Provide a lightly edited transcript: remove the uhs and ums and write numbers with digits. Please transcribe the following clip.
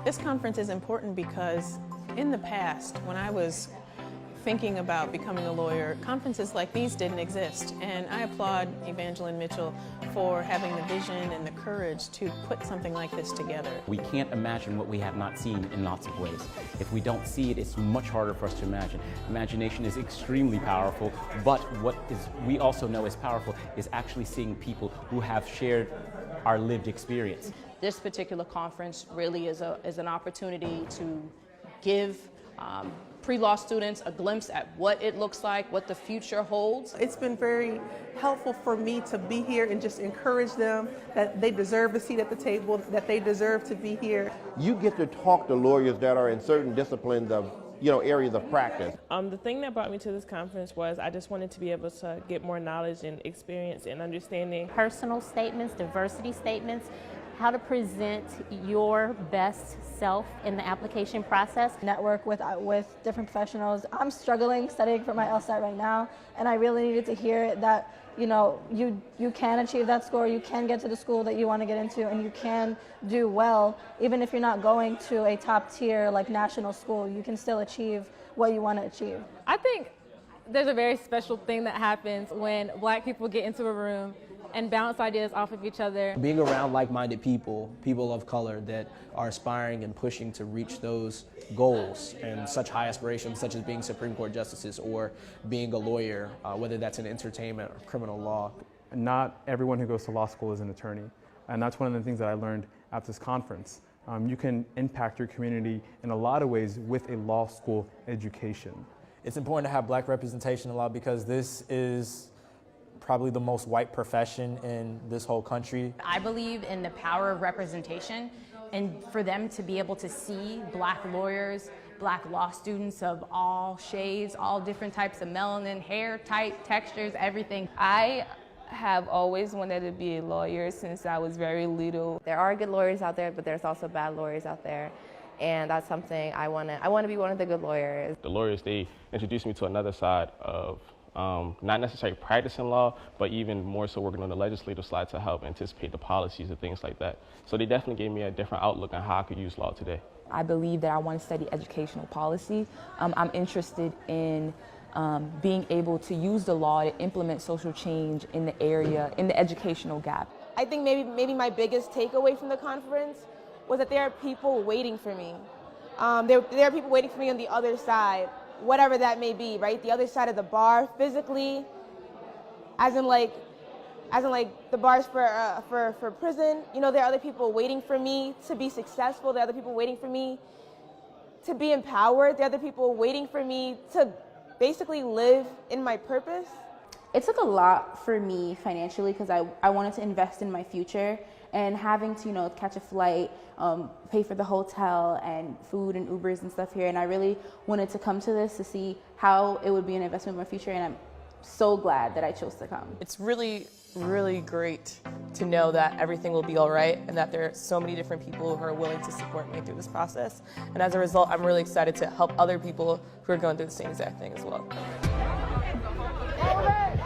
This conference is important because in the past, when I was thinking about becoming a lawyer, conferences like these didn't exist. And I applaud Evangeline Mitchell for having the vision and the courage to put something like this together. We can't imagine what we have not seen in lots of ways. If we don't see it, it's much harder for us to imagine. Imagination is extremely powerful, but we also know is powerful is actually seeing people who have shared our lived experience. This particular conference really is an opportunity to give pre-law students a glimpse at what it looks like, what the future holds. It's been very helpful for me to be here and just encourage them that they deserve a seat at the table, that they deserve to be here. You get to talk to lawyers that are in certain disciplines of areas of practice. The thing that brought me to this conference was I just wanted to be able to get more knowledge and experience and understanding. Personal statements, diversity statements, how to present your best self in the application process. Network with different professionals. I'm struggling studying for my LSAT right now, and I really needed to hear that you can achieve that score, you can get to the school that you want to get into, and you can do well. Even if you're not going to a top tier like national school, you can still achieve what you want to achieve. I think there's a very special thing that happens when Black people get into a room and bounce ideas off of each other. Being around like-minded people of color that are aspiring and pushing to reach those goals and such high aspirations, such as being Supreme Court justices or being a lawyer, whether that's in entertainment or criminal law. Not everyone who goes to law school is an attorney, and that's one of the things that I learned at this conference. You can impact your community in a lot of ways with a law school education. It's important to have Black representation in law because this is probably the most white profession in this whole country. I believe in the power of representation, and for them to be able to see Black lawyers, Black law students of all shades, all different types of melanin, hair type, textures, everything. I have always wanted to be a lawyer since I was very little. There are good lawyers out there, but there's also bad lawyers out there. And that's something I want to be one of the good lawyers. The lawyers, they introduced me to another side of not necessarily practicing law, but even more so working on the legislative side to help anticipate the policies and things like that. So they definitely gave me a different outlook on how I could use law today. I believe that I want to study educational policy. I'm interested in being able to use the law to implement social change in the area, in the educational gap. I think maybe my biggest takeaway from the conference was that there are people waiting for me. There are people waiting for me on the other side, whatever that may be, right? The other side of the bar, physically, as in like the bars for prison. There are other people waiting for me to be successful. There are other people waiting for me to be empowered. There are other people waiting for me to basically live in my purpose. It took a lot for me financially because I wanted to invest in my future, and having to catch a flight, pay for the hotel and food and Ubers and stuff here, and I really wanted to come to this to see how it would be an investment in my future, and I'm so glad that I chose to come. It's really, really great to know that everything will be all right and that there are so many different people who are willing to support me through this process, and as a result, I'm really excited to help other people who are going through the same exact thing as well. All right.